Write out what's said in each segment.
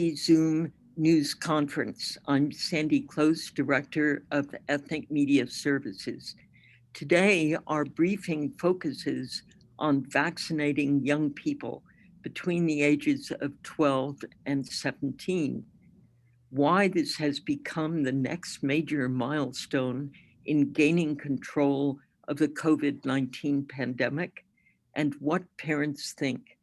Zoom news conference. I'm Sandy Close, Director of Ethnic Media Services. Today, our briefing focuses on vaccinating young people between the ages of 12 and 17. Why this has become the next major milestone in gaining control of the COVID-19 pandemic, and what parents think.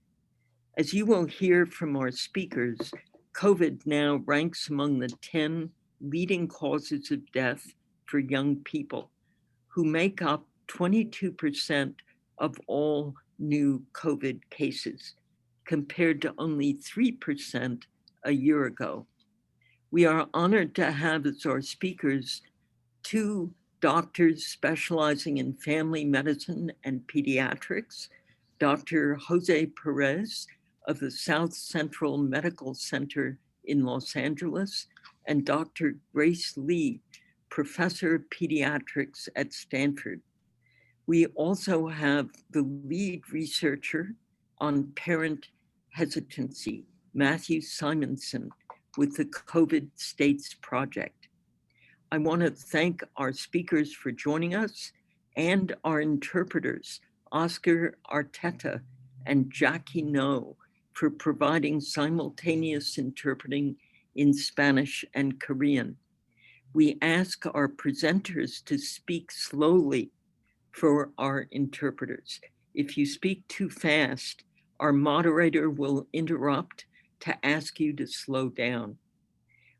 As you will hear from our speakers, COVID now ranks among the 10 leading causes of death for young people, who make up 22% of all new COVID cases, compared to only 3% a year ago. We are honored to have as our speakers two doctors specializing in family medicine and pediatrics, Dr. Jose Perez of the South Central Medical Center in Los Angeles, and Dr. Grace Lee, professor of pediatrics at Stanford. We also have the lead researcher on parent hesitancy, Matthew Simonson, with the COVID States Project. I want to thank our speakers for joining us and our interpreters, Oscar Arteta and Jackie No, for providing simultaneous interpreting in Spanish and Korean. We ask our presenters to speak slowly for our interpreters. If you speak too fast, our moderator will interrupt to ask you to slow down.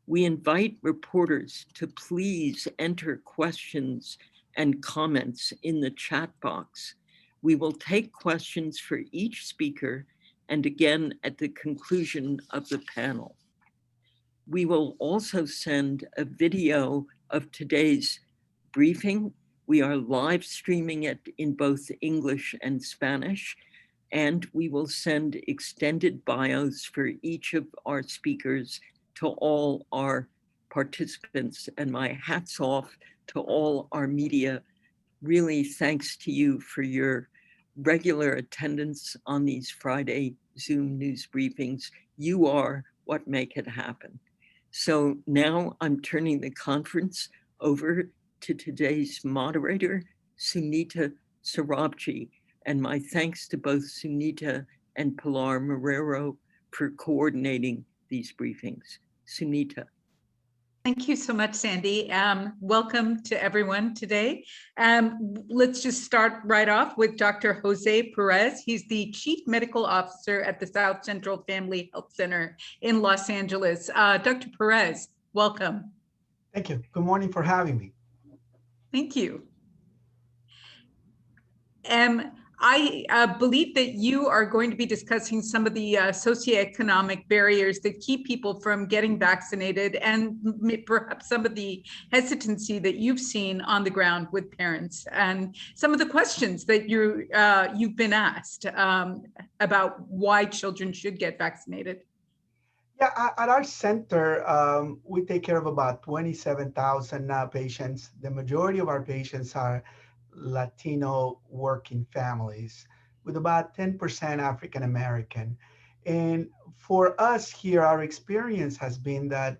We invite reporters to please enter questions and comments in the chat box. We will take questions for each speaker and again at the conclusion of the panel. We will also send a video of today's briefing. We are live streaming it in both English and Spanish, and we will send extended bios for each of our speakers to all our participants, and my hat's off to all our media. Really thanks to you for your regular attendance on these Friday Zoom news briefings. You are what make it happen. So now I'm turning the conference over to today's moderator, Sunita Sarabji, and my thanks to both Sunita and Pilar Marrero for coordinating these briefings. Sunita. Thank you so much, Sandy. Welcome to everyone today. Let's just start right off with Dr. Jose Perez. He's the Chief Medical Officer at the South Central Family Health Center in Los Angeles. Dr. Perez, welcome. Thank you. Good morning for having me. Thank you. I believe that you are going to be discussing some of the socioeconomic barriers that keep people from getting vaccinated, and perhaps some of the hesitancy that you've seen on the ground with parents, and some of the questions that you've been asked about why children should get vaccinated. Yeah, at our center, we take care of about 27,000 patients. The majority of our patients are Latino working families, with about 10% African American. And for us here, our experience has been that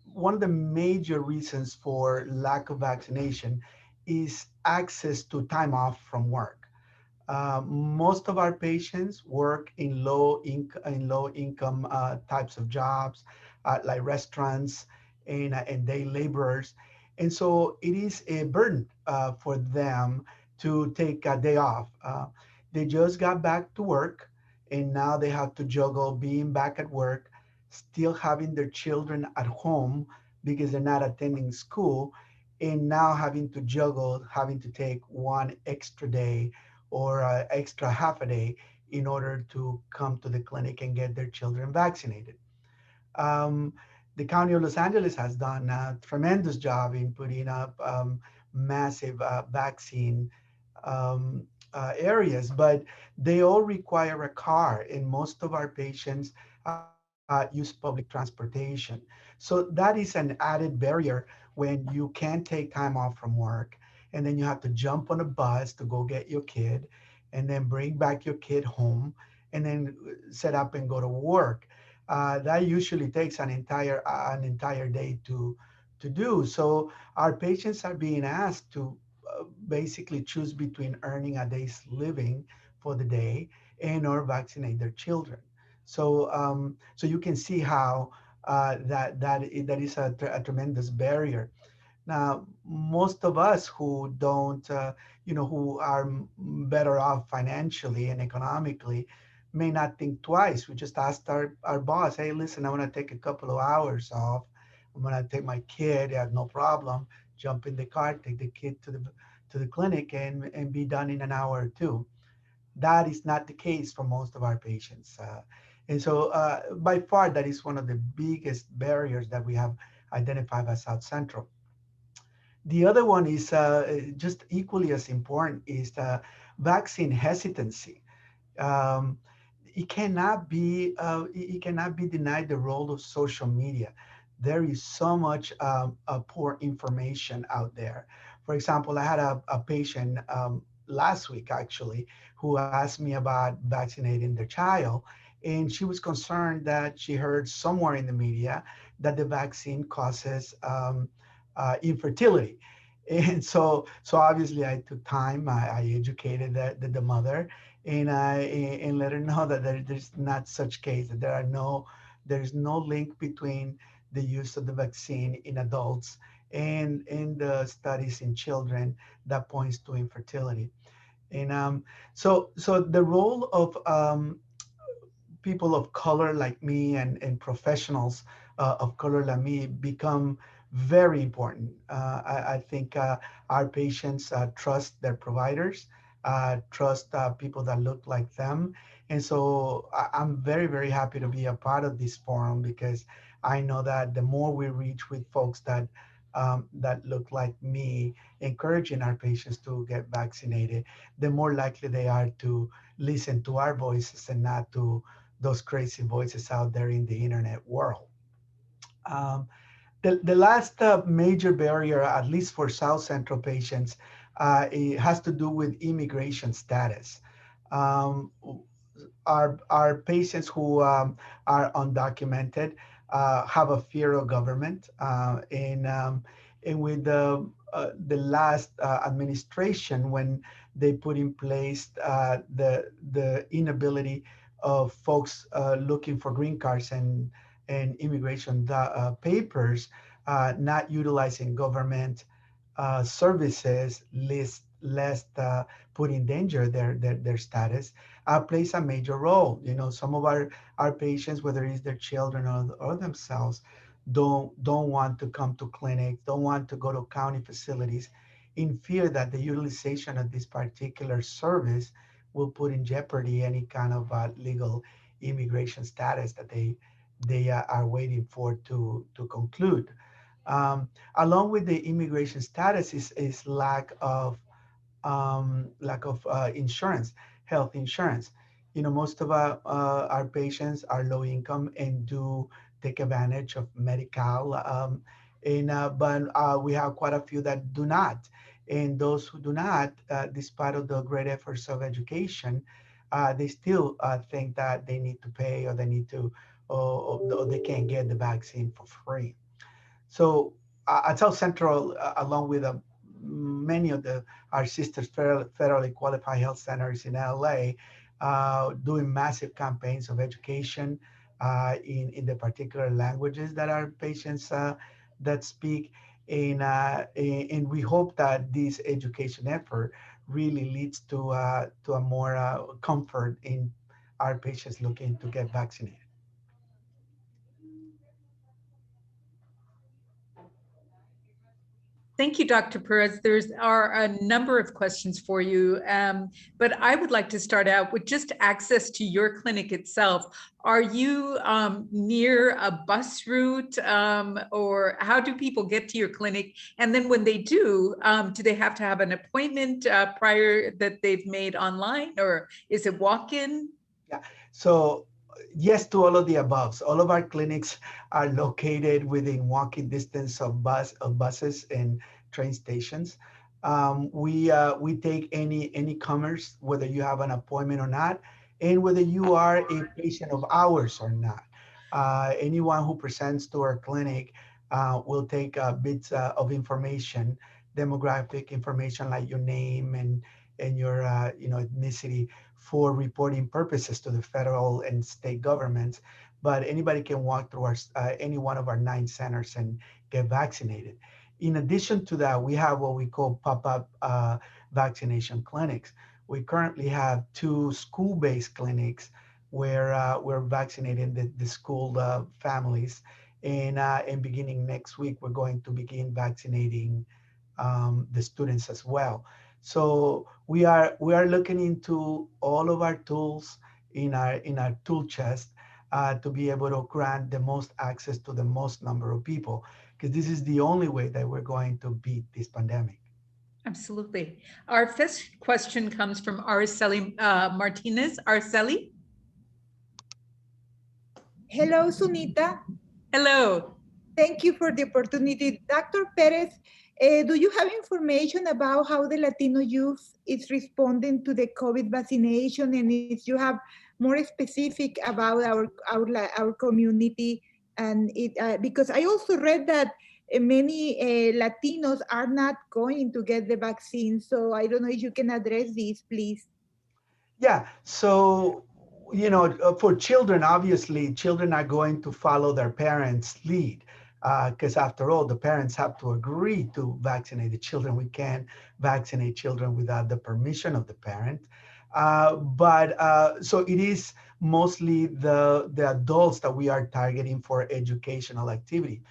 one of the major reasons for lack of vaccination is access to time off from work. Most of our patients work in low income types of jobs, like restaurants and day laborers. And so it is a burden for them to take a day off. They just got back to work, and now they have to juggle being back at work, still having their children at home because they're not attending school, and now having to juggle having to take one extra day or extra half a day in order to come to the clinic and get their children vaccinated. The County of Los Angeles has done a tremendous job in putting up massive vaccine areas, but they all require a car, and most of our patients use public transportation. So that is an added barrier when you can't take time off from work, and then you have to jump on a bus to go get your kid, and then bring back your kid home, and then set up and go to work. That usually takes an entire day to do. So our patients are being asked to basically choose between earning a day's living for the day and or vaccinate their children. So you can see how that is a tremendous barrier. Now, most of us who don't, who are better off financially and economically, may not think twice. We just asked our boss, hey, listen, I want to take a couple of hours off. I'm going to take my kid, I have no problem. Jump in the car, take the kid to the clinic and be done in an hour or two. That is not the case for most of our patients. And so by far, that is one of the biggest barriers that we have identified as South Central. The other one is just equally as important is the vaccine hesitancy. Um, it cannot be denied the role of social media. There is so much poor information out there. For example, I had a patient last week actually who asked me about vaccinating their child, and she was concerned that she heard somewhere in the media that the vaccine causes infertility. And so obviously I took time. I educated the mother, and let her know that there's not such case, that there's no link between the use of the vaccine in adults and the studies in children that points to infertility. And so the role of people of color like me and professionals of color like me become very important. I think our patients trust their providers, trust people that look like them. And so I'm very, very happy to be a part of this forum, because I know that the more we reach with folks that look like me, encouraging our patients to get vaccinated, the more likely they are to listen to our voices and not to those crazy voices out there in the internet world. Um, the last major barrier, at least for South Central patients, it has to do with immigration status. Um, our patients who are undocumented have a fear of government, and with the last administration, when they put in place the inability of folks looking for green cards and immigration papers, not utilizing government services, lest put in danger their status, plays a major role. Some of our patients, whether it's their children or themselves, don't want to come to clinics, don't want to go to county facilities, in fear that the utilization of this particular service will put in jeopardy any kind of legal immigration status that they are waiting for to conclude. Um, Along with the immigration status is lack of insurance, health insurance. Most of our patients are low income and do take advantage of Medi-Cal, but we have quite a few that do not. And those who do not, despite of the great efforts of education, they still think that they need to pay, or they need to, or they can't get the vaccine for free. So at South Central, along with many of our sisters federally qualified health centers in LA, doing massive campaigns of education in the particular languages that our patients that speak. And we hope that this education effort really leads to a more comfort in our patients looking to get vaccinated. Thank you, Dr. Perez. There's are a number of questions for you, but I would like to start out with just access to your clinic itself. Are you near a bus route, or how do people get to your clinic? And then when they do they have to have an appointment prior that they've made online, or is it walk-in? Yeah. So yes to all of the above. So all of our clinics are located within walking distance of buses and train stations. We take any comers, whether you have an appointment or not, and whether you are a patient of ours or not. Anyone who presents to our clinic will take bits of information, demographic information like your name and your ethnicity for reporting purposes to the federal and state governments. But anybody can walk through any one of our 9 centers and get vaccinated. In addition to that, we have what we call pop-up vaccination clinics. We currently have 2 school-based clinics where we're vaccinating the school families. And beginning next week, we're going to begin vaccinating the students as well. So we are looking into all of our tools in our tool chest to be able to grant the most access to the most number of people, because this is the only way that we're going to beat this pandemic. Absolutely. Our first question comes from Araceli Martinez. Araceli? Hello, Sunita. Hello. Thank you for the opportunity. Dr. Perez, do you have information about how the Latino youth is responding to the COVID vaccination? And if you have more specific about our community, and because I also read that many Latinos are not going to get the vaccine. So I don't know if you can address this, please. Yeah. So, for children, obviously, children are going to follow their parents' lead because, after all, the parents have to agree to vaccinate the children. We can't vaccinate children without the permission of the parent. But so it is mostly the adults that we are targeting for educational activity.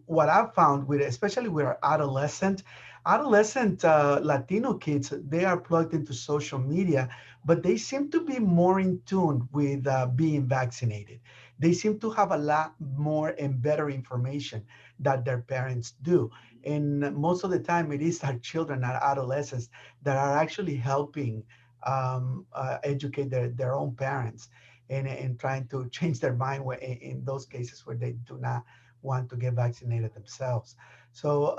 What I've found with, especially with our adolescent Latino kids, they are plugged into social media, but they seem to be more in tune with being vaccinated. They seem to have a lot more and better information that their parents do. And most of the time, it is our children, our adolescents, that are actually helping educate their own parents and trying to change their mind in those cases where they do not want to get vaccinated themselves. So,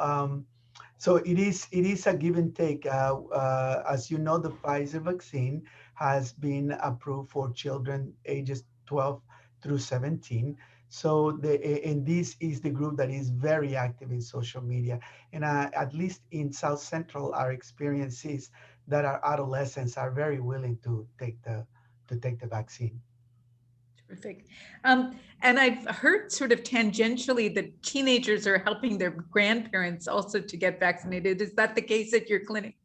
so it is a give and take. As you know, the Pfizer vaccine has been approved for children ages 12 through 17. So and this is the group that is very active in social media. And at least in South Central, our experience is that our adolescents are very willing to take the vaccine. Terrific. And I've heard sort of tangentially that teenagers are helping their grandparents also to get vaccinated. Is that the case at your clinic?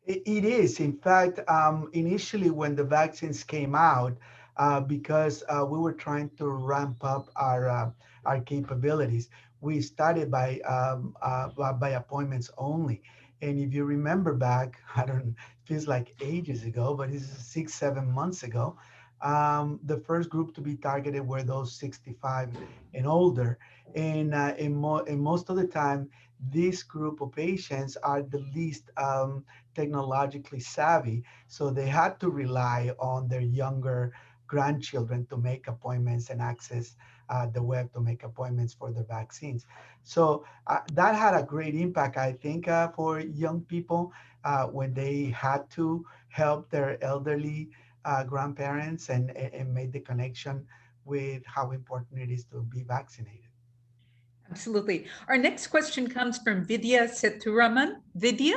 It is. In fact, initially when the vaccines came out, because we were trying to ramp up our capabilities, we started by appointments only. And if you remember back, I don't, feels like ages ago, but this is 6, 7 months ago. The first group to be targeted were those 65 and older, and most of the time, this group of patients are the least technologically savvy, so they had to rely on their younger grandchildren to make appointments and access the web to make appointments for the vaccines. So that had a great impact, I think, for young people when they had to help their elderly grandparents and made the connection with how important it is to be vaccinated. Absolutely. Our next question comes from Vidya Seturaman. Vidya,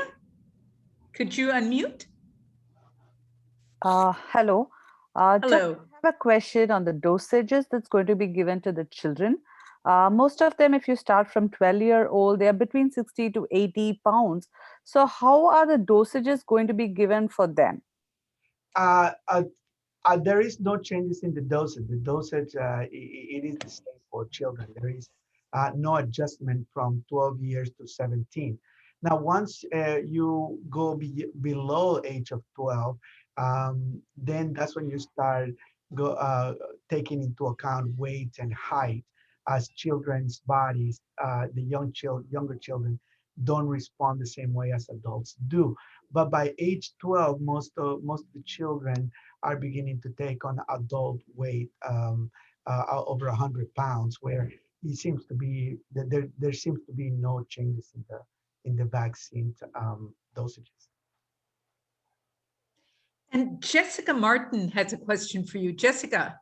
could you unmute? Hello. Just Hello. have a question on the dosages that's going to be given to the children. Most of them, if you start from 12-year-old, they are between 60 to 80 pounds. So how are the dosages going to be given for them? Uh, uh, there is no changes in the dosage. The dosage, it is the same for children. There is no adjustment from 12 years to 17. Now, once you go below age of 12, then that's when you start taking into account weight and height, as children's bodies, the younger children don't respond the same way as adults do. But by age 12, most of the children are beginning to take on adult weight, over 100 pounds, where it seems to be that there seems to be no changes in the vaccine dosages. And Jessica Martin has a question for you. Jessica.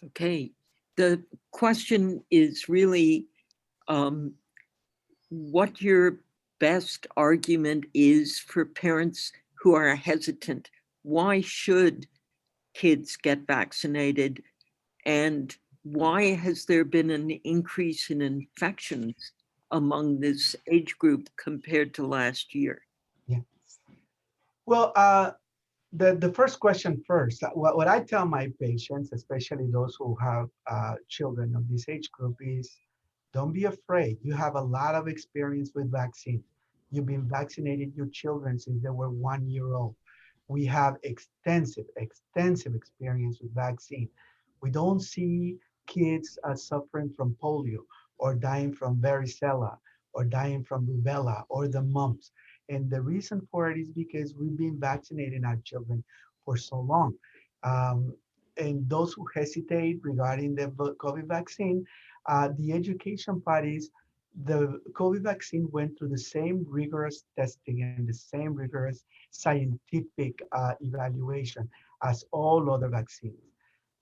Okay. The question is really what your best argument is for parents who are hesitant. Why should kids get vaccinated? And why has there been an increase in infections among this age group compared to last year? Yeah. Well, the first question first. What I tell my patients, especially those who have children of this age group, is don't be afraid. You have a lot of experience with vaccines. You've been vaccinating your children since they were 1 year old. We have extensive experience with vaccine. We don't see kids suffering from polio or dying from varicella or dying from rubella or the mumps. And the reason for it is because we've been vaccinating our children for so long. Um, and those who hesitate regarding the COVID vaccine, the education part is the COVID vaccine went through the same rigorous testing and the same rigorous scientific evaluation as all other vaccines.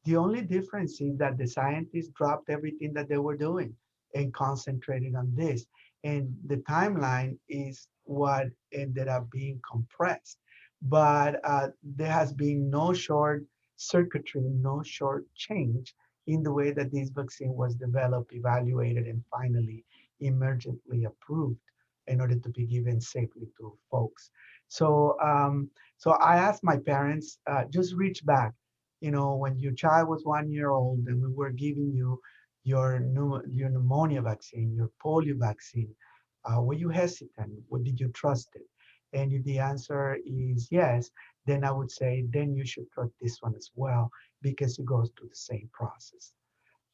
The only difference is that the scientists dropped everything that they were doing and concentrated on this. And the timeline is what ended up being compressed. But there has been no short circuitry, no short change in the way that this vaccine was developed, evaluated, and finally emergently approved in order to be given safely to folks. So, so I asked my parents, just reach back. You know, when your child was 1 year old and we were giving you your pneumonia vaccine, your polio vaccine, were you hesitant? Or did you trust it? And if the answer is yes, then I would say, then you should trust this one as well, because it goes through the same process.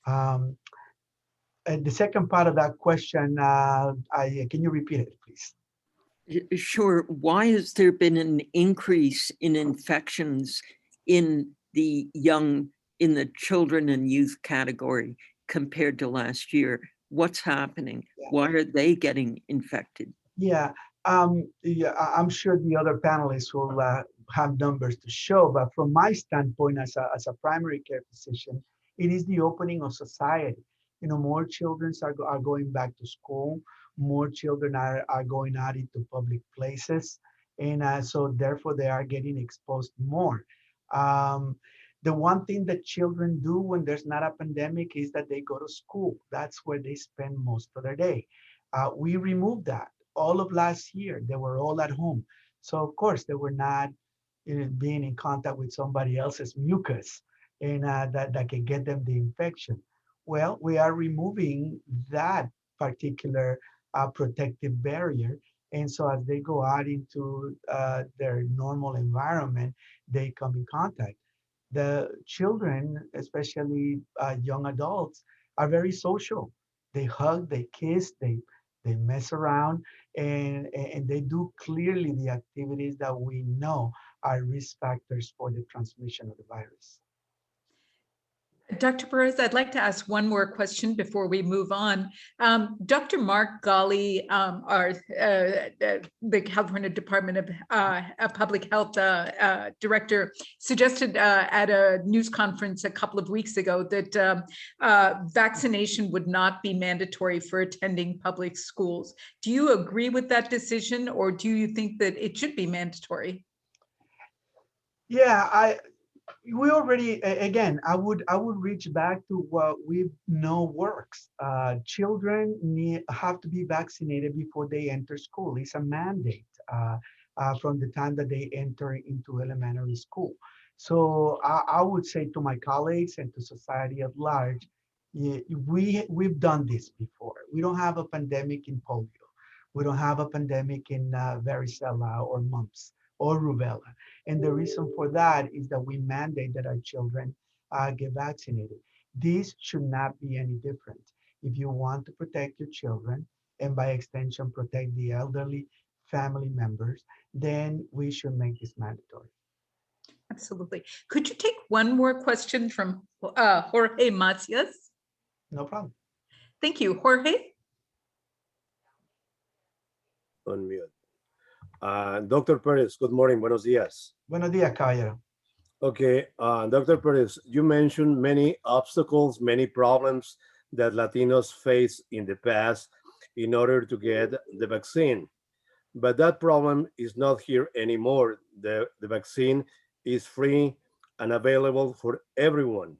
Um, and the second part of that question, can you repeat it, please? Sure. Why has there been an increase in infections in the in the children and youth category compared to last year? What's happening? Yeah. Why are they getting infected? Yeah, yeah, I'm sure the other panelists will have numbers to show, but from my standpoint as a primary care physician, it is the opening of society. You know, more children are going back to school, more children are going out into public places, and so therefore they are getting exposed more. Um, the one thing that children do when there's not a pandemic is that they go to school. That's where they spend most of their day. We removed that all of last year. They were all at home. So of course they were not being in contact with somebody else's mucus and that can get them the infection. Well, we are removing that particular protective barrier. And so as they go out into their normal environment, they come in contact. The children, especially young adults, are very social. They hug, they kiss, they mess around, and they do clearly the activities that we know are risk factors for the transmission of the virus. Dr. Perez, I'd like to ask one more question before we move on. Dr. Mark Ghali, the California Department of Public Health director, suggested at a news conference a couple of weeks ago that vaccination would not be mandatory for attending public schools. Do you agree with that decision, or do you think that it should be mandatory? Yeah, we already, again, I would reach back to what we know works. Children have to be vaccinated before they enter school. It's a mandate from the time that they enter into elementary school. So I would say to my colleagues and to society at large, we've done this before. We don't have a pandemic in polio. We don't have a pandemic in varicella or mumps or rubella. And the reason for that is that we mandate that our children get vaccinated. This should not be any different. If you want to protect your children, and by extension, protect the elderly family members, then we should make this mandatory. Absolutely. Could you take one more question from Jorge Macias? No problem. Thank you, Jorge. On mute. Dr. Perez, good morning. Buenos dias. Buenos días, caballero. Okay, Dr. Perez, you mentioned many obstacles, many problems that Latinos face in the past in order to get the vaccine. But that problem is not here anymore. The vaccine is free and available for everyone.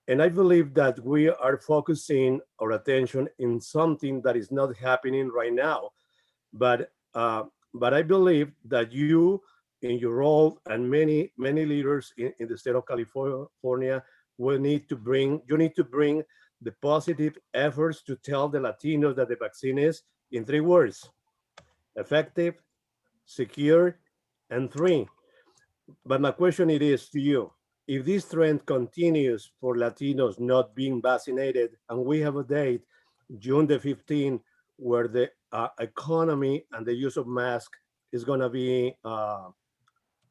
And I believe that we are focusing our attention in something that is not happening right now. But but I believe that you, in your role, and many leaders in the state of California, will need to bring you need to bring the positive efforts to tell the Latinos that the vaccine is, in 3 words: effective, secure, and free. But my question it is to you: if this trend continues for Latinos not being vaccinated, and we have a date, June the 15th, where the economy and the use of mask is going to be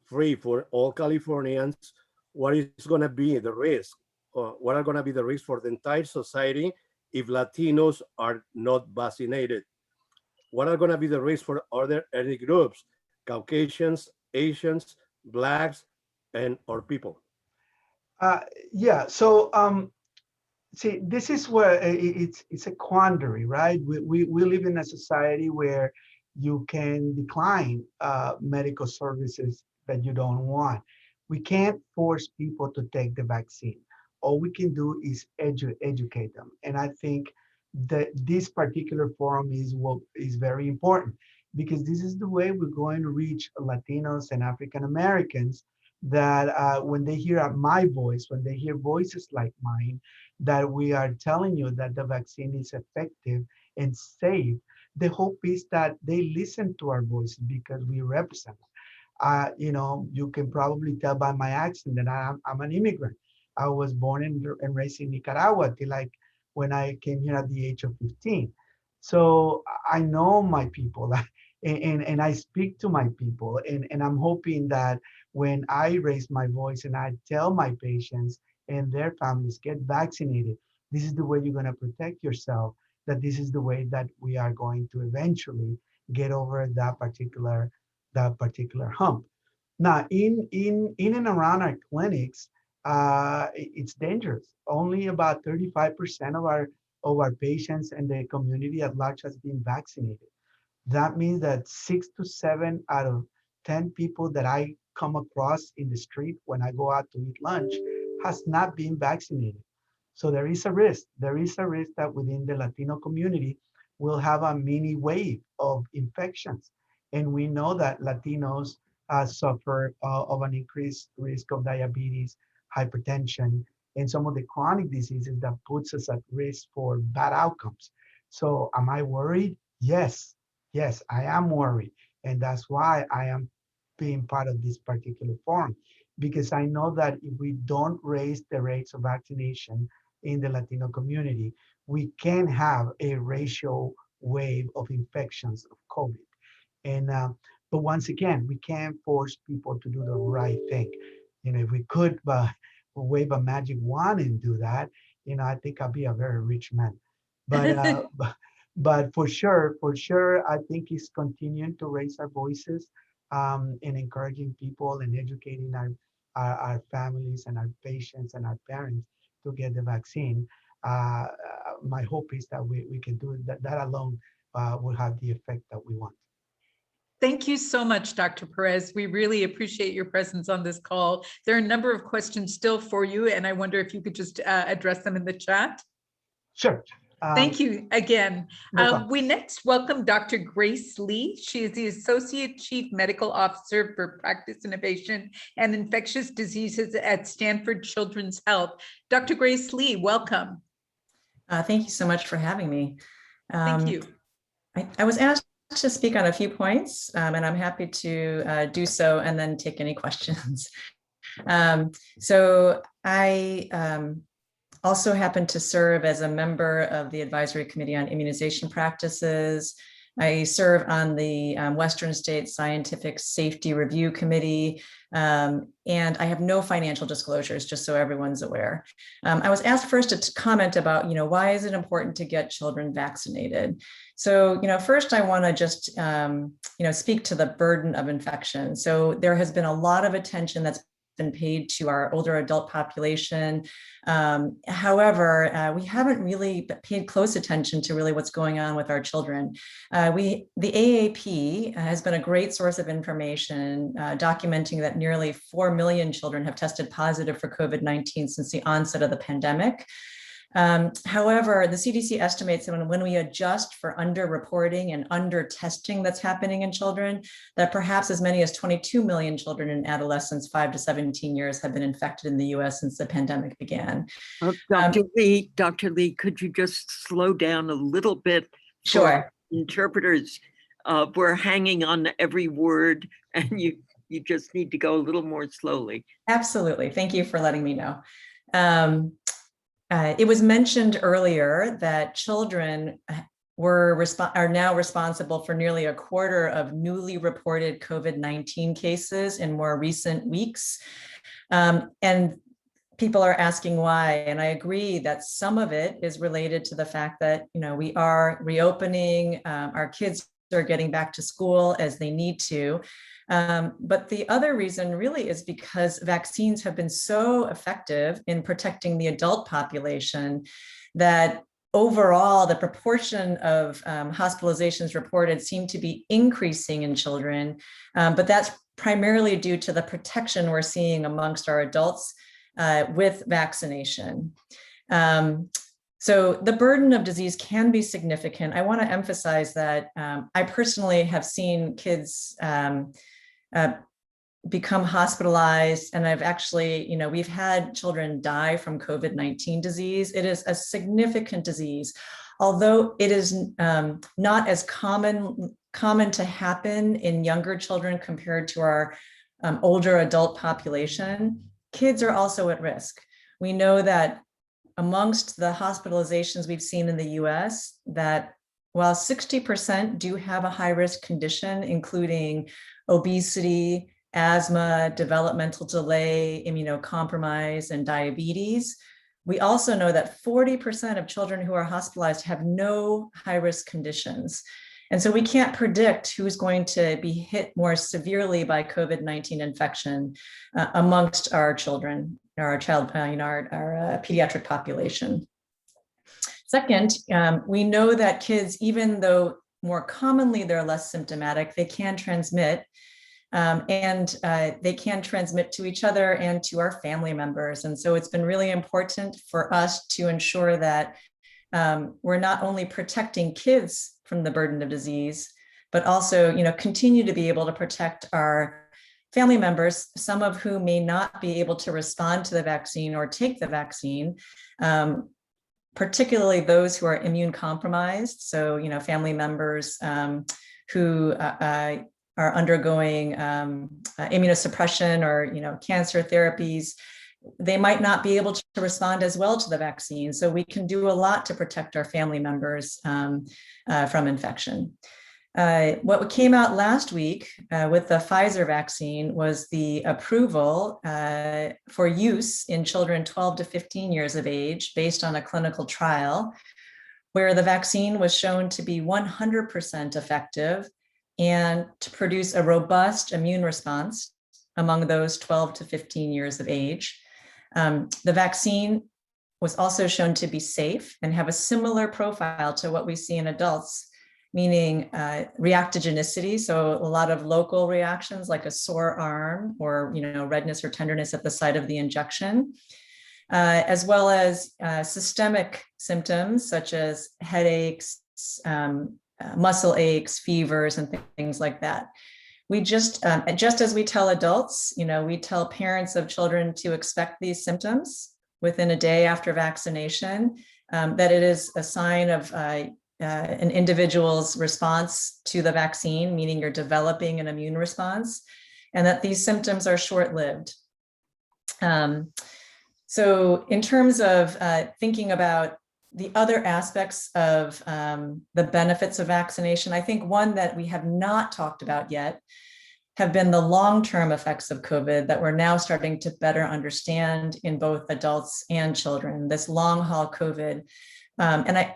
free for all Californians, what is going to be the risk? What are going to be the risks for the entire society if Latinos are not vaccinated? What are going to be the risks for other ethnic groups, Caucasians, Asians, Blacks, and or people? Uh, yeah. So see, this is where it's a quandary, right? We live in a society where you can decline medical services that you don't want. We can't force people to take the vaccine. All we can do is educate them. And I think that this particular forum is what is very important, because this is the way we're going to reach Latinos and African Americans, that when they hear my voice, when they hear voices like mine, that we are telling you that the vaccine is effective and safe. The hope is that they listen to our voices because we represent them. You can probably tell by my accent that I'm an immigrant. I was born and raised in Nicaragua till like when I came here at the age of 15. So I know my people and I speak to my people. And I'm hoping that when I raise my voice and I tell my patients and their families get vaccinated, this is the way you're going to protect yourself, that this is the way that we are going to eventually get over that particular hump. Now, in and around our clinics, it's dangerous. Only about 35% of our patients and the community at large has been vaccinated. That means that 6 to 7 out of 10 people that I come across in the street when I go out to eat lunch has not been vaccinated. So there is a risk. There is a risk that within the Latino community, we'll have a mini wave of infections. And we know that Latinos suffer of an increased risk of diabetes, hypertension, and some of the chronic diseases that puts us at risk for bad outcomes. So am I worried? Yes. Yes, I am worried. And that's why I am being part of this particular forum, because I know that if we don't raise the rates of vaccination in the Latino community, we can have a racial wave of infections of COVID. And but once again, we can't force people to do the right thing. If we could wave a magic wand and do that, I think I'll be a very rich man. But but for sure, I think it's continuing to raise our voices, and encouraging people and educating our families and our patients and our parents to get the vaccine. My hope is that we can do it. That alone will have the effect that we want. Thank you so much, Dr. Perez. We really appreciate your presence on this call. There are a number of questions still for you, and I wonder if you could just address them in the chat. Sure. Thank you again. No We next welcome Dr. Grace Lee. She is the Associate Chief Medical Officer for Practice Innovation and Infectious Diseases at Stanford Children's Health. Dr. Grace Lee, welcome. Thank you so much for having me. Thank you. I was asked to speak on a few points, and I'm happy to do so and then take any questions. So I also happen to serve as a member of the Advisory Committee on Immunization Practices. I serve on the Western States Scientific Safety Review Committee, and I have no financial disclosures, just so everyone's aware. I was asked first to comment about, why is it important to get children vaccinated? So, first I want to just, speak to the burden of infection. So there has been a lot of attention that's been paid to our older adult population. However, we haven't really paid close attention to really what's going on with our children. The AAP has been a great source of information documenting that nearly 4 million children have tested positive for COVID-19 since the onset of the pandemic. However, the CDC estimates that when we adjust for underreporting and under-testing that's happening in children, that perhaps as many as 22 million children and adolescents 5 to 17 years have been infected in the US since the pandemic began. Dr. Lee, could you just slow down a little bit? Sure. Interpreters, we're hanging on every word, and you just need to go a little more slowly. Absolutely. Thank you for letting me know. It was mentioned earlier that children are now responsible for nearly a quarter of newly reported COVID-19 cases in more recent weeks. And people are asking why, and I agree that some of it is related to the fact that, we are reopening, our kids are getting back to school as they need to. But the other reason really is because vaccines have been so effective in protecting the adult population that overall the proportion of hospitalizations reported seem to be increasing in children, but that's primarily due to the protection we're seeing amongst our adults with vaccination. So the burden of disease can be significant. I want to emphasize that I personally have seen kids become hospitalized, and I've actually, we've had children die from COVID-19 disease. It is a significant disease, although it is not as common to happen in younger children compared to our older adult population. Kids are also at risk. We know that amongst the hospitalizations we've seen in the US, that while 60% do have a high-risk condition, including obesity, asthma, developmental delay, immunocompromise, and diabetes, we also know that 40% of children who are hospitalized have no high-risk conditions. And so we can't predict who's going to be hit more severely by COVID-19 infection amongst our children, our pediatric population. Second, we know that kids, even though more commonly they're less symptomatic, they can transmit, and they can transmit to each other and to our family members. And so it's been really important for us to ensure that we're not only protecting kids from the burden of disease, but also, continue to be able to protect our family members, some of whom may not be able to respond to the vaccine or take the vaccine, particularly those who are immune compromised. So, family members who are undergoing immunosuppression or, cancer therapies, they might not be able to respond as well to the vaccine. So we can do a lot to protect our family members from infection. What came out last week with the Pfizer vaccine was the approval for use in children 12 to 15 years of age based on a clinical trial where the vaccine was shown to be 100% effective and to produce a robust immune response among those 12 to 15 years of age. The vaccine was also shown to be safe and have a similar profile to what we see in adults, meaning reactogenicity, so a lot of local reactions like a sore arm or redness or tenderness at the site of the injection, as well as systemic symptoms such as headaches, muscle aches, fevers, and things like that. We just as we tell adults, we tell parents of children to expect these symptoms within a day after vaccination, that it is a sign of an individual's response to the vaccine, meaning you're developing an immune response, and that these symptoms are short-lived. So in terms of thinking about the other aspects of the benefits of vaccination, I think one that we have not talked about yet have been the long-term effects of COVID that we're now starting to better understand in both adults and children, this long-haul COVID. And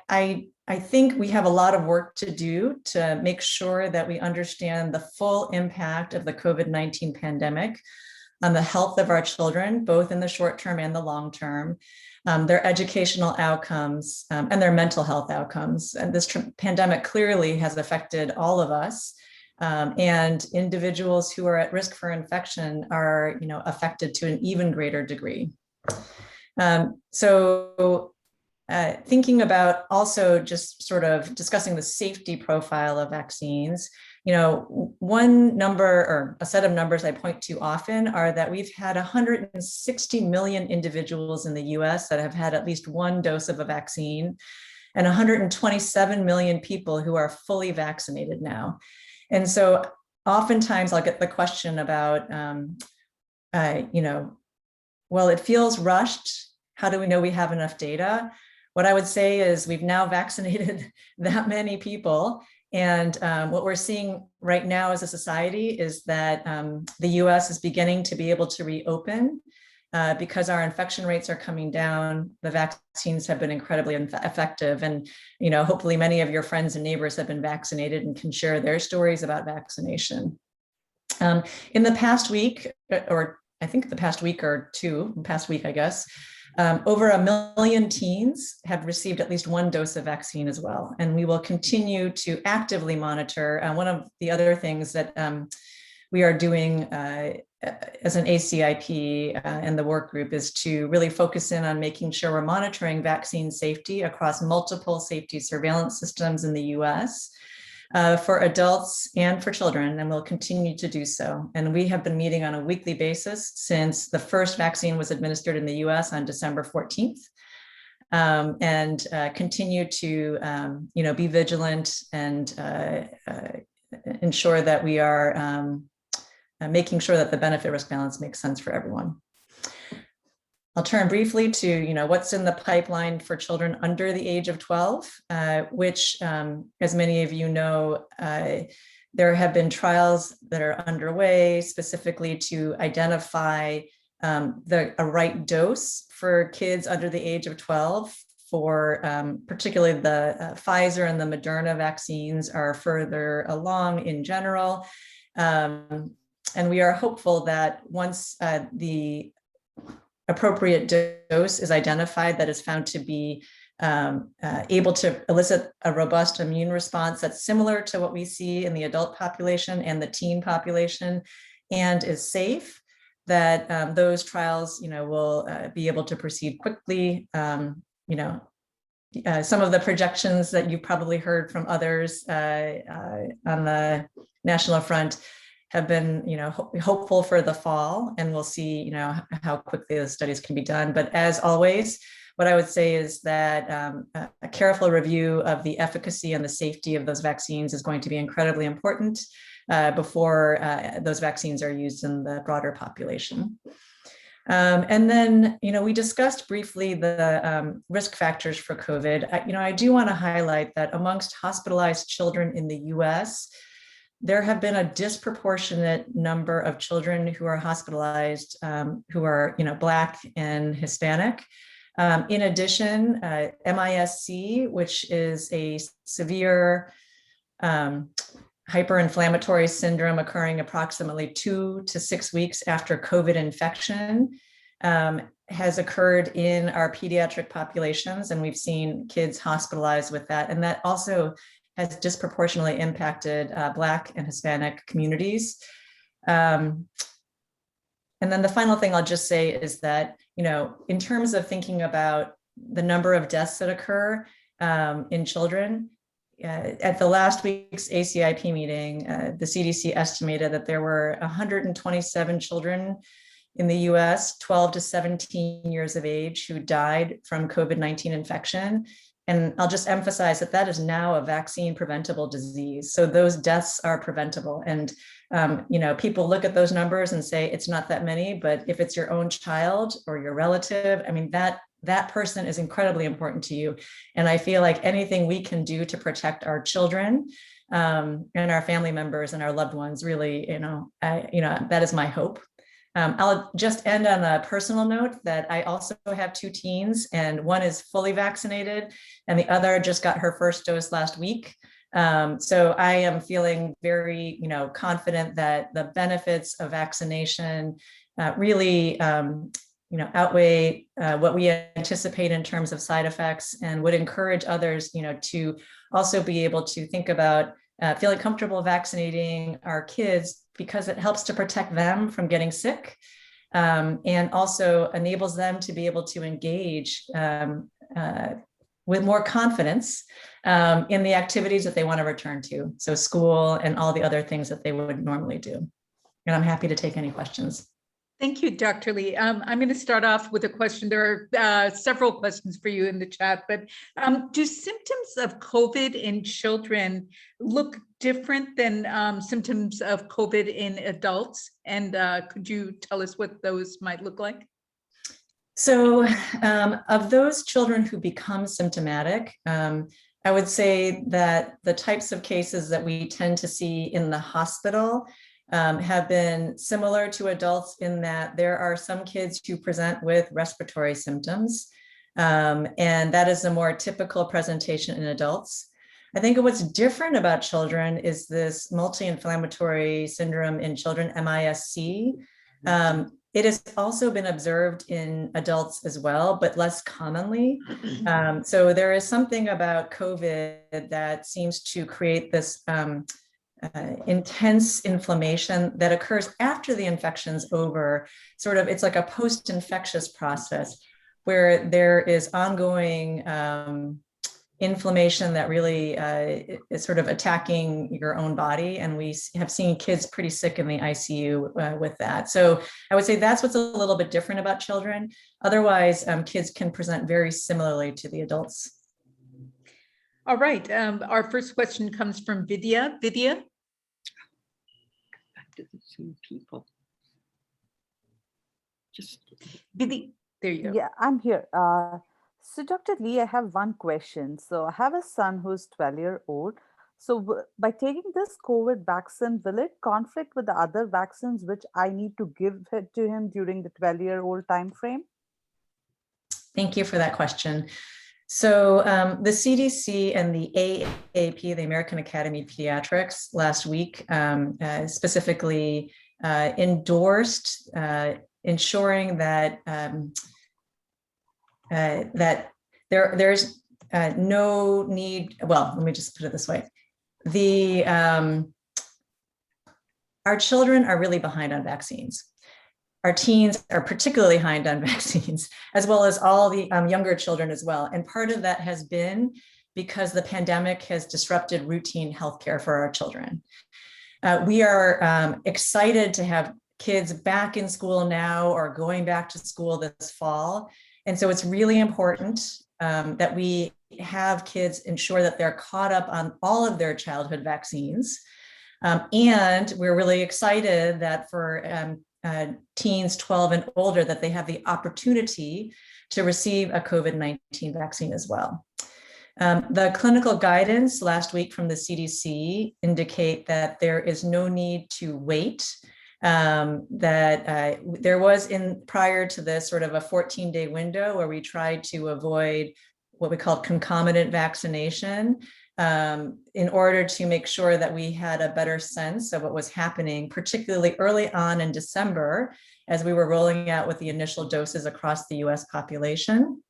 I think we have a lot of work to do to make sure that we understand the full impact of the COVID-19 pandemic on the health of our children, both in the short term and the long term, their educational outcomes, and their mental health outcomes. And this pandemic clearly has affected all of us. And individuals who are at risk for infection are, affected to an even greater degree. Thinking about also just sort of discussing the safety profile of vaccines, one number or a set of numbers I point to often are that we've had 160 million individuals in the US that have had at least one dose of a vaccine, and 127 million people who are fully vaccinated now. And so oftentimes I'll get the question about, well, it feels rushed. How do we know we have enough data? What I would say is we've now vaccinated that many people. And what we're seeing right now as a society is that the US is beginning to be able to reopen because our infection rates are coming down. The vaccines have been incredibly effective. And, hopefully many of your friends and neighbors have been vaccinated and can share their stories about vaccination. In the past week, or I think the past week or two, past week, I guess, over 1 million teens have received at least one dose of vaccine as well. And we will continue to actively monitor. One of the other things that we are doing as an ACIP and the work group is to really focus in on making sure we're monitoring vaccine safety across multiple safety surveillance systems in the US for adults and for children, and we'll continue to do so. And we have been meeting on a weekly basis since the first vaccine was administered in the US on December 14th, and continue to be vigilant and ensure that we are making sure that the benefit risk balance makes sense for everyone. I'll turn briefly to what's in the pipeline for children under the age of 12, which, as many of you know, there have been trials that are underway specifically to identify a right dose for kids under the age of 12. For particularly the Pfizer and the Moderna vaccines are further along in general. And we are hopeful that once the appropriate dose is identified that is found to be able to elicit a robust immune response that's similar to what we see in the adult population and the teen population and is safe, that those trials will be able to proceed quickly. Some of the projections that you've probably heard from others on the national front have been, hopeful for the fall, and we'll see, how quickly the studies can be done. But as always, what I would say is that a careful review of the efficacy and the safety of those vaccines is going to be incredibly important before those vaccines are used in the broader population. And then, we discussed briefly the risk factors for COVID. I do want to highlight that amongst hospitalized children in the US, there have been a disproportionate number of children who are hospitalized who are, Black and Hispanic. In addition, MIS-C, which is a severe hyperinflammatory syndrome occurring approximately 2 to 6 weeks after COVID infection, has occurred in our pediatric populations, and we've seen kids hospitalized with that. And that also has disproportionately impacted Black and Hispanic communities. And then the final thing I'll just say is that, in terms of thinking about the number of deaths that occur in children, at the last week's ACIP meeting, the CDC estimated that there were 127 children in the US, 12 to 17 years of age, who died from COVID-19 infection. And I'll just emphasize that that is now a vaccine preventable disease. So those deaths are preventable. And, people look at those numbers and say, it's not that many, but if it's your own child or your relative, that person is incredibly important to you. And I feel like anything we can do to protect our children and our family members and our loved ones, really, that is my hope. I'll just end on a personal note that I also have 2 teens, and one is fully vaccinated and the other just got her first dose last week. So I am feeling very, confident that the benefits of vaccination really outweigh what we anticipate in terms of side effects, and would encourage others to also be able to think about feeling comfortable vaccinating our kids, because it helps to protect them from getting sick, and also enables them to be able to engage with more confidence in the activities that they want to return to. So school and all the other things that they would normally do. And I'm happy to take any questions. Thank you, Dr. Lee. I'm going to start off with a question. There are several questions for you in the chat, but do symptoms of COVID in children look different than symptoms of COVID in adults? And could you tell us what those might look like? So of those children who become symptomatic, I would say that the types of cases that we tend to see in the hospital have been similar to adults, in that there are some kids who present with respiratory symptoms, and that is a more typical presentation in adults. I think what's different about children is this multi-inflammatory syndrome in children, MIS-C. It has also been observed in adults as well, but less commonly. So there is something about COVID that seems to create this intense inflammation that occurs after the infection's over. It's like a post-infectious process where there is ongoing inflammation that really is sort of attacking your own body. And we have seen kids pretty sick in the ICU with that. So I would say that's what's a little bit different about children. Otherwise, kids can present very similarly to the adults. All right. Our first question comes from Vidya. Vidya? Back to the same people. Just Vidya, there you go. Yeah, I'm here. So Dr. Lee, I have one question. So I have a son who's 12-year-old. So by taking this COVID vaccine, will it conflict with the other vaccines which I need to give it to him during the 12-year-old time frame? Thank you for that question. So the CDC and the AAP, the American Academy of Pediatrics, last week specifically endorsed ensuring that that there's no need. Well, let me just put it this way: our children are really behind on vaccines. Our teens are particularly behind on vaccines, as well as all the younger children as well. And part of that has been because the pandemic has disrupted routine healthcare for our children. We are excited to have kids back in school now or going back to school this fall. And so it's really important that we have kids ensure that they're caught up on all of their childhood vaccines. And we're really excited that for teens 12 and older, that they have the opportunity to receive a COVID-19 vaccine as well. The clinical guidance last week from the CDC indicate that there is no need to wait, that there was prior to this sort of a 14-day window where we tried to avoid what we call concomitant vaccination, in order to make sure that we had a better sense of what was happening, particularly early on in December, as we were rolling out with the initial doses across the US population.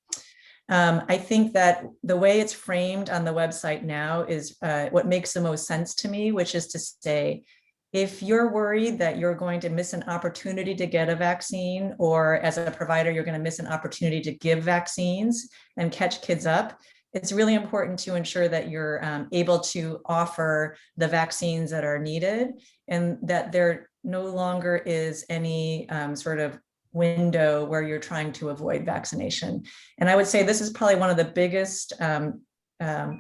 I think that the way it's framed on the website now is what makes the most sense to me, which is to say, if you're worried that you're going to miss an opportunity to get a vaccine, or as a provider, you're going to miss an opportunity to give vaccines and catch kids up, it's really important to ensure that you're able to offer the vaccines that are needed, and that there no longer is any sort of window where you're trying to avoid vaccination. And I would say this is probably one of the biggest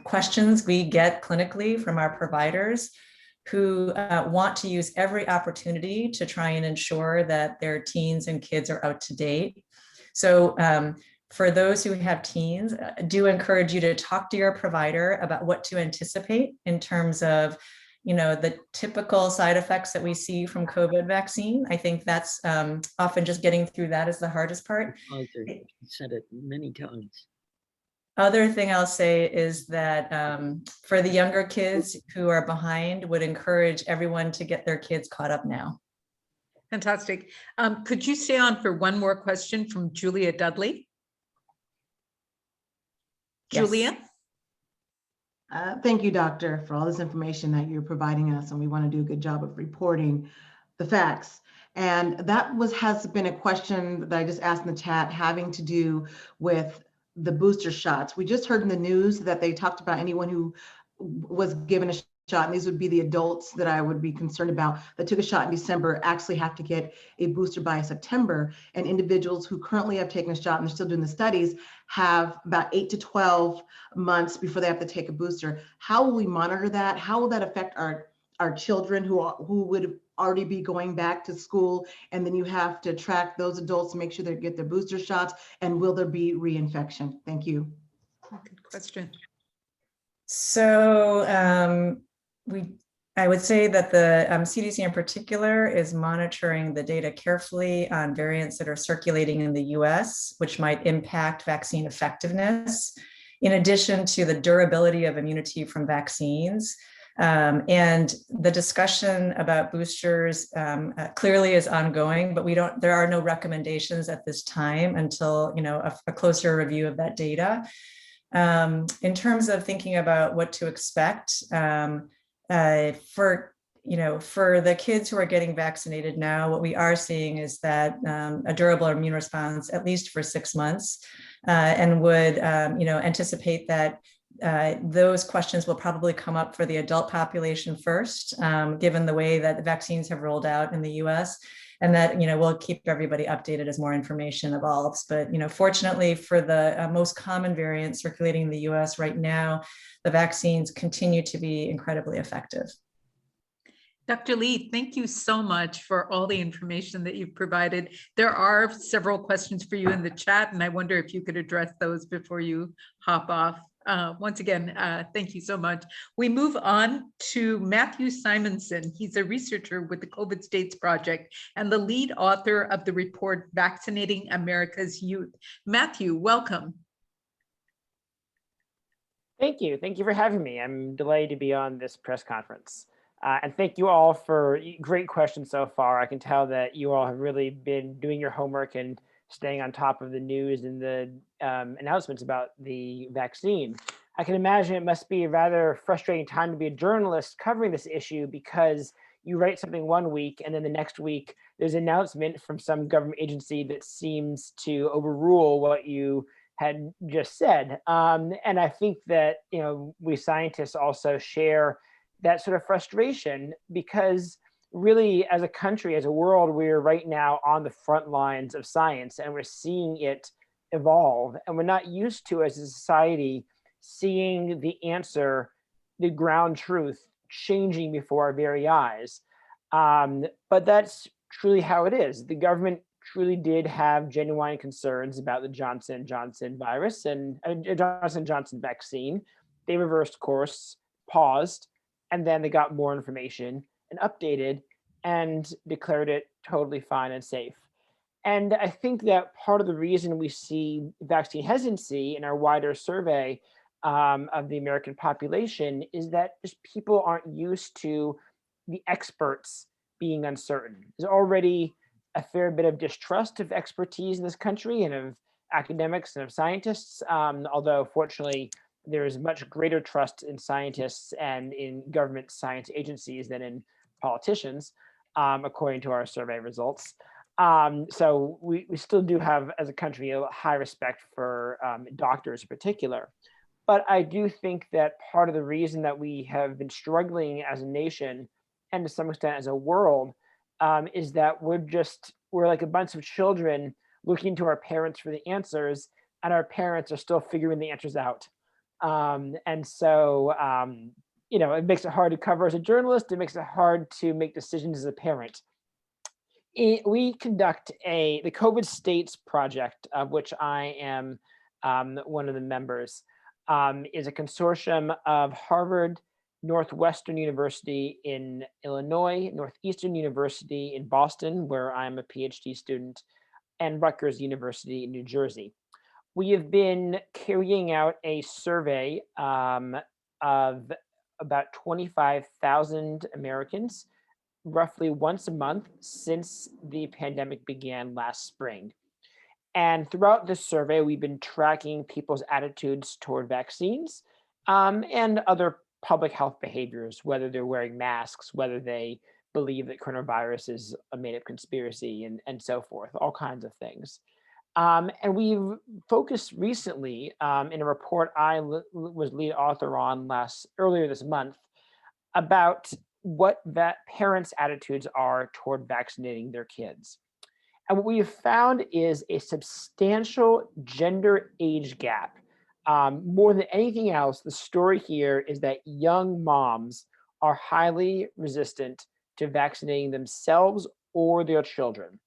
questions we get clinically from our providers, who want to use every opportunity to try and ensure that their teens and kids are up to date. So for those who have teens, I do encourage you to talk to your provider about what to anticipate in terms of, the typical side effects that we see from COVID vaccine. I think that's often just getting through that is the hardest part. you said it many times. Other thing I'll say is that for the younger kids who are behind, would encourage everyone to get their kids caught up now. Fantastic. Could you stay on for one more question from Julia Dudley? Yes. Julia? Thank you, Doctor, for all this information that you're providing us, and we want to do a good job of reporting the facts. And that has been a question that I just asked in the chat, having to do with the booster shots. We just heard in the news that they talked about anyone who was given a shot, and these would be the adults that I would be concerned about, that took a shot in December actually have to get a booster by September. And individuals who currently have taken a shot and they're still doing the studies have about 8 to 12 months before they have to take a booster. How will we monitor that? How will that affect our children who would already be going back to school? And then you have to track those adults to make sure they get their booster shots. And will there be reinfection? Thank you. Good question. So I would say that the CDC in particular is monitoring the data carefully on variants that are circulating in the US, which might impact vaccine effectiveness, in addition to the durability of immunity from vaccines. And the discussion about boosters clearly is ongoing, but there are no recommendations at this time until a closer review of that data. In terms of thinking about what to expect, for the kids who are getting vaccinated now, what we are seeing is that a durable immune response, at least for 6 months, and would anticipate that those questions will probably come up for the adult population first, given the way that the vaccines have rolled out in the US. And that we'll keep everybody updated as more information evolves. But fortunately for the most common variant circulating in the US right now, the vaccines continue to be incredibly effective. Dr. Lee, thank you so much for all the information that you've provided. There are several questions for you in the chat, and I wonder if you could address those before you hop off. Once again, thank you so much. We move on to Matthew Simonson. He's a researcher with the COVID States Project and the lead author of the report, Vaccinating America's Youth. Matthew, welcome. Thank you. Thank you for having me. I'm delighted to be on this press conference. And thank you all for great questions so far. I can tell that you all have really been doing your homework and staying on top of the news and the announcements about the vaccine. I can imagine it must be a rather frustrating time to be a journalist covering this issue, because you write something one week and then the next week there's an announcement from some government agency that seems to overrule what you had just said. And I think that we scientists also share that sort of frustration, because really, as a country, as a world, we're right now on the front lines of science and we're seeing it evolve. And we're not used to, as a society, seeing the answer, the ground truth, changing before our very eyes. But that's truly how it is. The government truly did have genuine concerns about the Johnson & Johnson virus and Johnson & Johnson vaccine. They reversed course, paused, and then they got more information and updated and declared it totally fine and safe. And I think that part of the reason we see vaccine hesitancy in our wider survey of the American population is that just people aren't used to the experts being uncertain. There's already a fair bit of distrust of expertise in this country and of academics and of scientists, although fortunately there is much greater trust in scientists and in government science agencies than in politicians, according to our survey results. So we still do have, as a country, a high respect for doctors in particular. But I do think that part of the reason that we have been struggling as a nation, and to some extent as a world, is that we're like a bunch of children looking to our parents for the answers, and our parents are still figuring the answers out. And so, it makes it hard to cover as a journalist. It makes it hard to make decisions as a parent. We conduct the COVID States Project, of which I am one of the members, is a consortium of Harvard, Northwestern University in Illinois, Northeastern University in Boston, where I'm a PhD student, and Rutgers University in New Jersey. We have been carrying out a survey of about 25,000 Americans roughly once a month since the pandemic began last spring. And throughout this survey, we've been tracking people's attitudes toward vaccines and other public health behaviors, whether they're wearing masks, whether they believe that coronavirus is a made-up conspiracy, and so forth, all kinds of things. And we've focused recently in a report I was lead author on earlier this month about what parents' attitudes are toward vaccinating their kids. And what we have found is a substantial gender age gap. More than anything else, the story here is that young moms are highly resistant to vaccinating themselves or their children.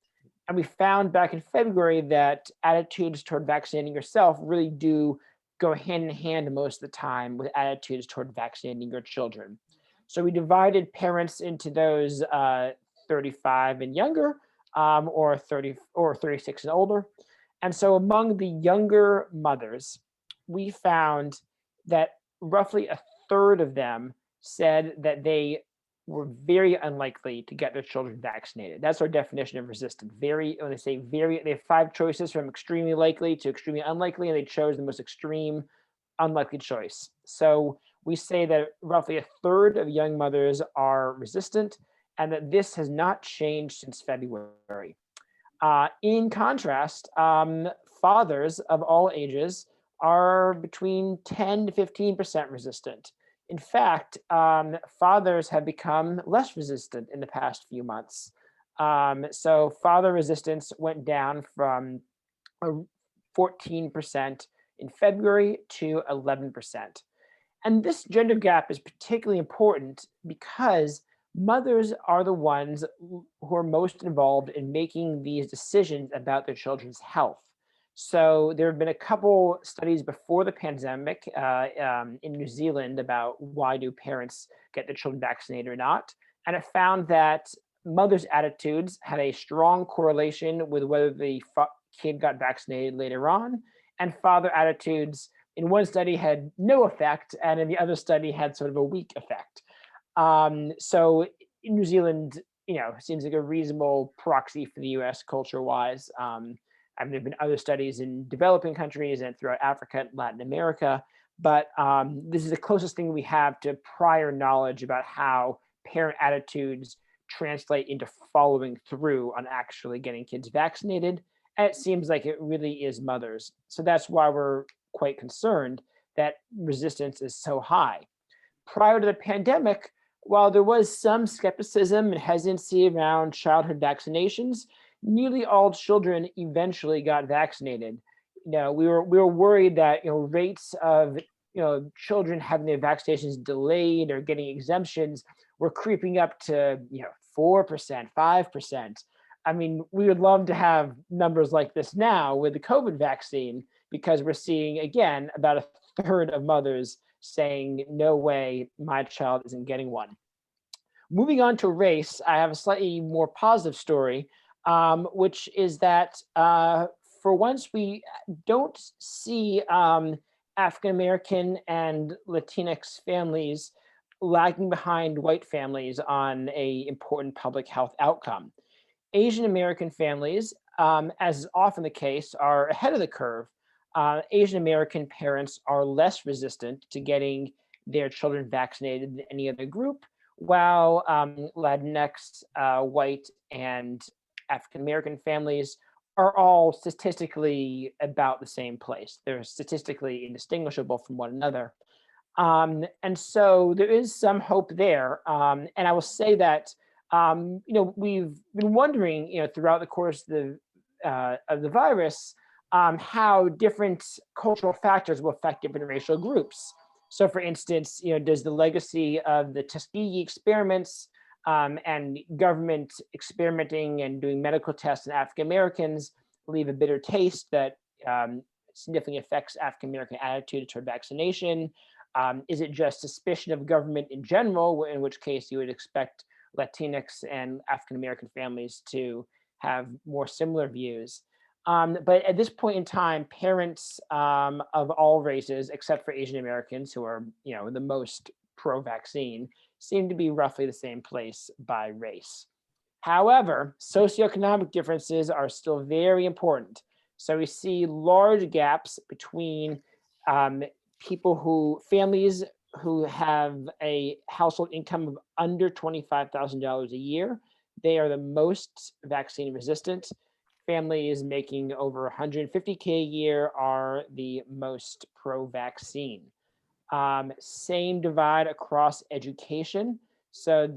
And we found back in February that attitudes toward vaccinating yourself really do go hand in hand most of the time with attitudes toward vaccinating your children. So we divided parents into those 35 and younger, or 30 or 36 and older. And so among the younger mothers, we found that roughly a third of them said that they were very unlikely to get their children vaccinated. That's our definition of resistant. When they say very, they have 5 choices from extremely likely to extremely unlikely, and they chose the most extreme unlikely choice. So we say that roughly a third of young mothers are resistant, and that this has not changed since February. In contrast, fathers of all ages are between 10 to 15% resistant. In fact, fathers have become less resistant in the past few months. So father resistance went down from 14% in February to 11%. And this gender gap is particularly important because mothers are the ones who are most involved in making these decisions about their children's health. So there have been a couple studies before the pandemic in New Zealand about why do parents get their children vaccinated or not. And it found that mothers' attitudes had a strong correlation with whether the kid got vaccinated later on, and father attitudes in one study had no effect, and in the other study had sort of a weak effect. So in New Zealand, seems like a reasonable proxy for the US culture-wise. There have been other studies in developing countries and throughout Africa and Latin America, but this is the closest thing we have to prior knowledge about how parent attitudes translate into following through on actually getting kids vaccinated. And it seems like it really is mothers. So that's why we're quite concerned that resistance is so high. Prior to the pandemic, while there was some skepticism and hesitancy around childhood vaccinations, nearly all children eventually got vaccinated. We were worried that rates of children having their vaccinations delayed or getting exemptions were creeping up to 4%, 5%. I mean, we would love to have numbers like this now with the COVID vaccine, because we're seeing, again, about a third of mothers saying, no way, my child isn't getting one. Moving on to race, I have a slightly more positive story, which is that for once we don't see African-American and Latinx families lagging behind white families on an important public health outcome. Asian American families, as is often the case, are ahead of the curve. Asian American parents are less resistant to getting their children vaccinated than any other group, while Latinx, white, and African American families are all statistically about the same place. They're statistically indistinguishable from one another. And so there is some hope there. And I will say that we've been wondering, throughout the course of the virus, how different cultural factors will affect different racial groups. So, for instance, does the legacy of the Tuskegee experiments and government experimenting and doing medical tests in African Americans leave a bitter taste that significantly affects African American attitude toward vaccination? Is it just suspicion of government in general, in which case you would expect Latinx and African American families to have more similar views? But at this point in time, parents of all races, except for Asian Americans, who are the most pro-vaccine, seem to be roughly the same place by race. However, socioeconomic differences are still very important. So we see large gaps between families who have a household income of under $25,000 a year. They are the most vaccine resistant. Families making over 150K a year are the most pro-vaccine. Same divide across education. So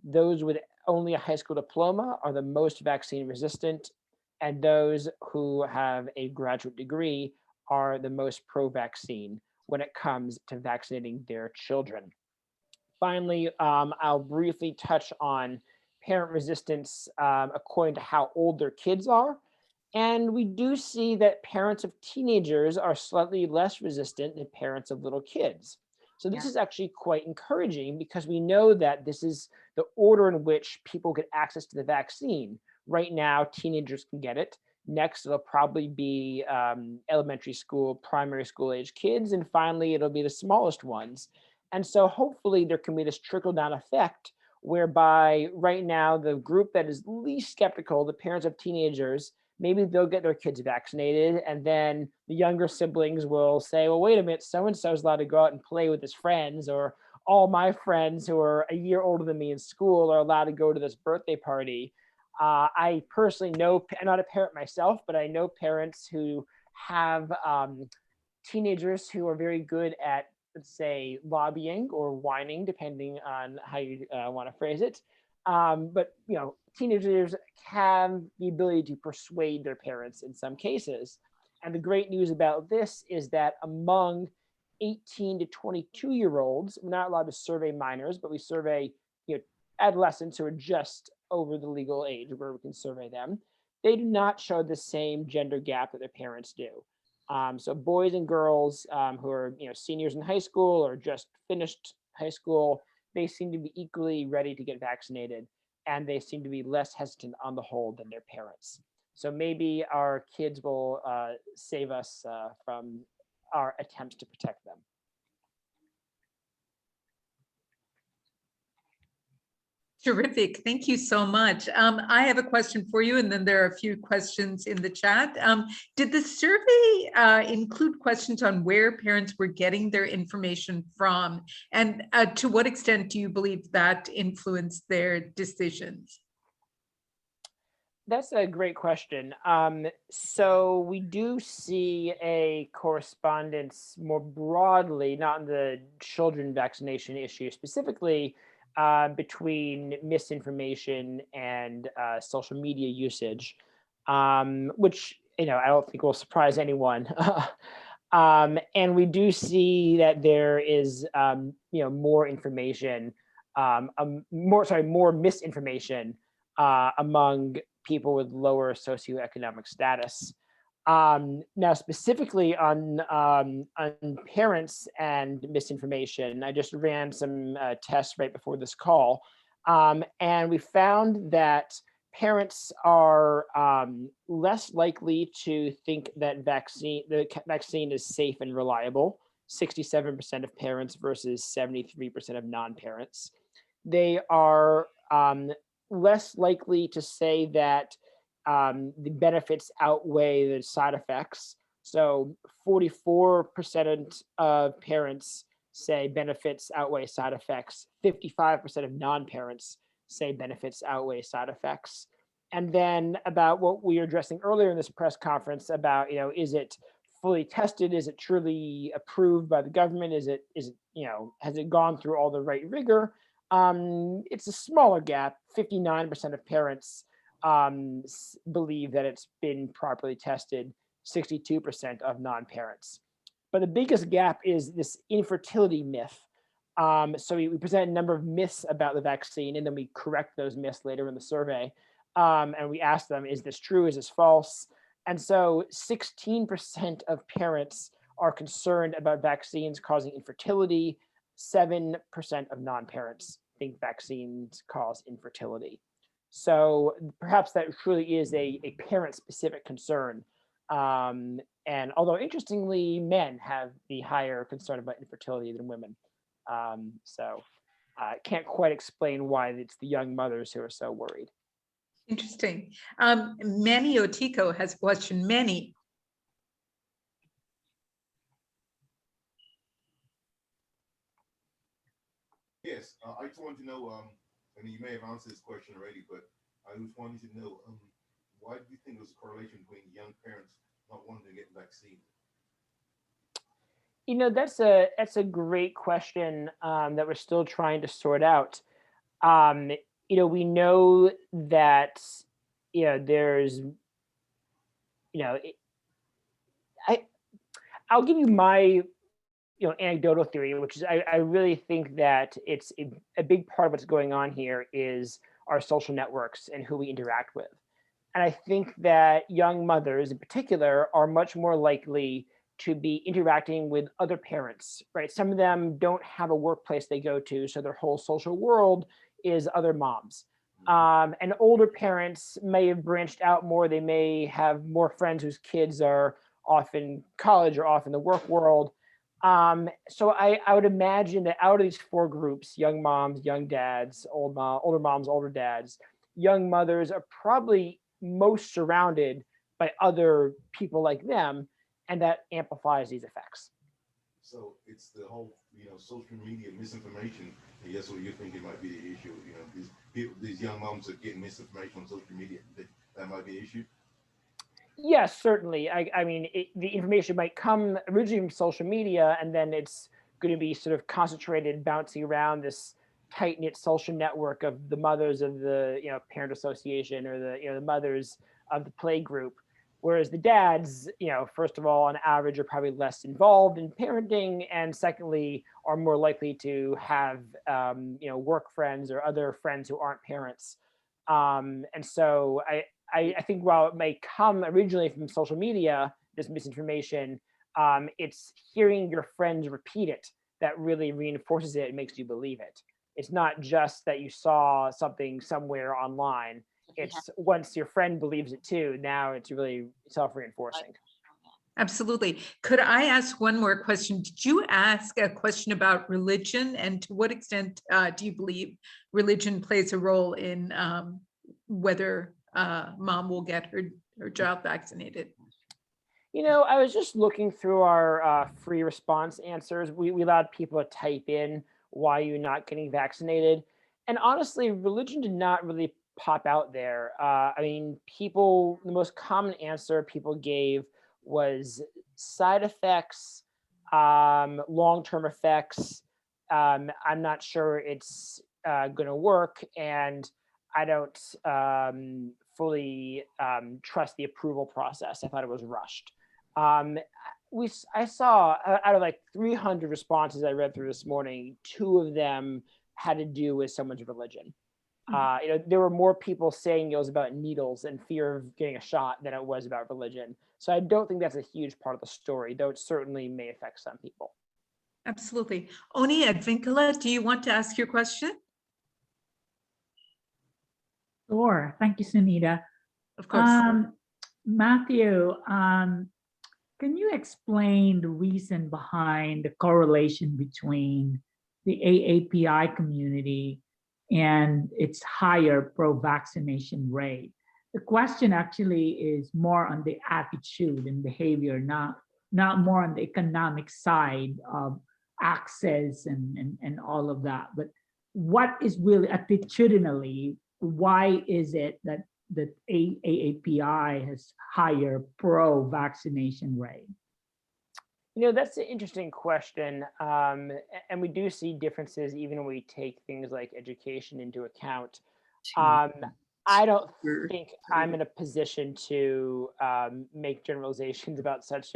those with only a high school diploma are the most vaccine resistant, and those who have a graduate degree are the most pro-vaccine when it comes to vaccinating their children. Finally, I'll briefly touch on parent resistance according to how old their kids are. And we do see that parents of teenagers are slightly less resistant than parents of little kids. So this is actually quite encouraging because we know that this is the order in which people get access to the vaccine. Right now, teenagers can get it. Next, it'll probably be elementary school, primary school age kids. And finally, it'll be the smallest ones. And so hopefully there can be this trickle down effect whereby right now, the group that is least skeptical, the parents of teenagers, maybe they'll get their kids vaccinated, and then the younger siblings will say, well, wait a minute, so-and-so is allowed to go out and play with his friends, or all my friends who are a year older than me in school are allowed to go to this birthday party. I personally know, I'm not a parent myself, but I know parents who have teenagers who are very good at, let's say, lobbying or whining, depending on how you want to phrase it. But teenagers have the ability to persuade their parents in some cases. And the great news about this is that among 18 to 22-year-olds, we're not allowed to survey minors, but we survey adolescents who are just over the legal age where we can survey them. They do not show the same gender gap that their parents do. So boys and girls who are seniors in high school or just finished high school, they seem to be equally ready to get vaccinated, and they seem to be less hesitant on the whole than their parents. So maybe our kids will save us from our attempts to protect them. Terrific. Thank you so much. I have a question for you, and then there are a few questions in the chat. Did the survey include questions on where parents were getting their information from? And to what extent do you believe that influenced their decisions? That's a great question. So we do see a correspondence more broadly, not in the children vaccination issue specifically, between misinformation and social media usage, which I don't think will surprise anyone. And we do see that there is more information, more misinformation among people with lower socioeconomic status. Now, specifically on parents and misinformation, I just ran some tests right before this call, and we found that parents are less likely to think that the vaccine is safe and reliable. 67% of parents versus 73% of non-parents. They are less likely to say that the benefits outweigh the side effects. So 44% of parents say benefits outweigh side effects. 55% of non-parents say benefits outweigh side effects. And then about what we were addressing earlier in this press conference about, is it fully tested? Is it truly approved by the government? Is it, has it gone through all the right rigor? It's a smaller gap. 59% of parents believe that it's been properly tested, 62% of non-parents. But the biggest gap is this infertility myth. So we present a number of myths about the vaccine, and then we correct those myths later in the survey. And we ask them, is this true? Is this false? And so 16% of parents are concerned about vaccines causing infertility. 7% of non-parents think vaccines cause infertility. So perhaps that truly is a parent-specific concern. And although interestingly, men have the higher concern about infertility than women. So can't quite explain why it's the young mothers who are so worried. Interesting. Manny Otico has a question. Manny. Yes, I just wanted to know, I mean, you may have answered this question already, but I was wanting to know, why do you think there's a correlation between young parents not wanting to get vaccinated? You know, that's a great question that we're still trying to sort out. Um, you know, we know that, you know, there's, you know, I'll give you my, you know, anecdotal theory, which is I really think that it's a big part of what's going on here is our social networks and who we interact with. And I think that young mothers in particular are much more likely to be interacting with other parents, right? Some of them don't have a workplace they go to, so their whole social world is other moms. And older parents may have branched out more. They may have more friends whose kids are off in college or off in the work world. So I would imagine that out of these four groups, young moms, young dads, older moms, older dads, young mothers are probably most surrounded by other people like them, and that amplifies these effects. So it's the whole, social media misinformation. I guess what you're thinking might be the issue. These people, these young moms are getting misinformation on social media. That might be an issue. Yes, certainly. I mean, the information might come originally from social media, and then it's going to be sort of concentrated, bouncing around this tight-knit social network of the mothers of the parent association, or the mothers of the play group. Whereas the dads, first of all, on average, are probably less involved in parenting, and secondly, are more likely to have work friends or other friends who aren't parents. And so I think while it may come originally from social media, this misinformation, it's hearing your friends repeat it that really reinforces it and makes you believe it. It's not just that you saw something somewhere online. It's once your friend believes it too, now it's really self-reinforcing. Absolutely. Could I ask one more question? Did you ask a question about religion, and to what extent do you believe religion plays a role in whether mom will get her child vaccinated? I was just looking through our free response answers. We allowed people to type in why you're not getting vaccinated. And honestly, religion did not really pop out there. I mean, the most common answer people gave was side effects, long-term effects. I'm not sure it's going to work, and I don't fully trust the approval process. I thought it was rushed. I saw out of like 300 responses I read through this morning, 2 of them had to do with someone's religion. There were more people saying it was about needles and fear of getting a shot than it was about religion. So I don't think that's a huge part of the story, though it certainly may affect some people. Absolutely. Oni Advincula, do you want to ask your question? Sure. Thank you, Sunita. Of course. Matthew, can you explain the reason behind the correlation between the AAPI community and its higher pro-vaccination rate? The question actually is more on the attitude and behavior, not more on the economic side of access and all of that. But what is really attitudinally, why is it that AAPI has higher pro-vaccination rate? That's an interesting question. And we do see differences even when we take things like education into account. I don't think I'm in a position to make generalizations about such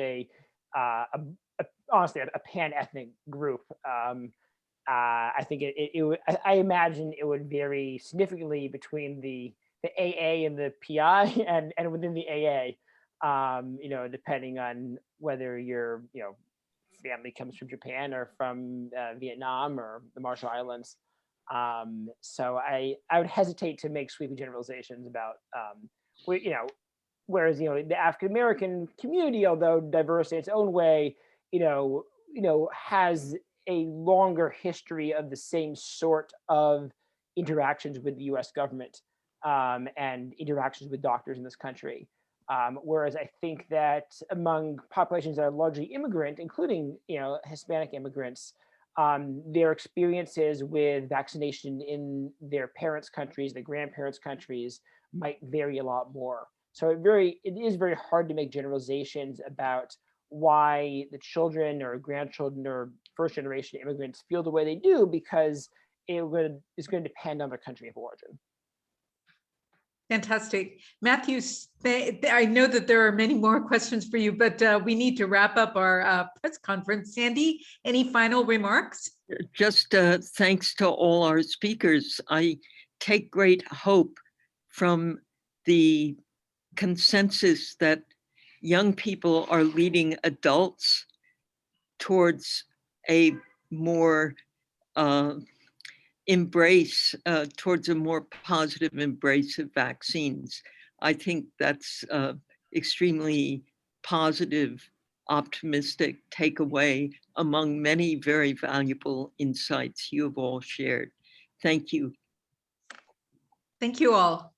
honestly, a pan-ethnic group. I think I imagine it would vary significantly between the AA and the PI and within the AA, depending on whether your family comes from Japan or from Vietnam or the Marshall Islands. So I would hesitate to make sweeping generalizations about whereas the African American community, although diverse in its own way, has a longer history of the same sort of interactions with the US government and interactions with doctors in this country. Whereas I think that among populations that are largely immigrant, including Hispanic immigrants, their experiences with vaccination in their parents' countries, their grandparents' countries, might vary a lot more. So it is very hard to make generalizations about why the children or grandchildren or first generation immigrants feel the way they do, because it's going to depend on their country of origin. Fantastic. Matthew, I know that there are many more questions for you, but we need to wrap up our press conference. Sandy, any final remarks? Just thanks to all our speakers. I take great hope from the consensus that young people are leading adults towards a more towards a more positive embrace of vaccines. I think that's extremely positive, optimistic takeaway among many very valuable insights you have all shared. Thank you. Thank you all.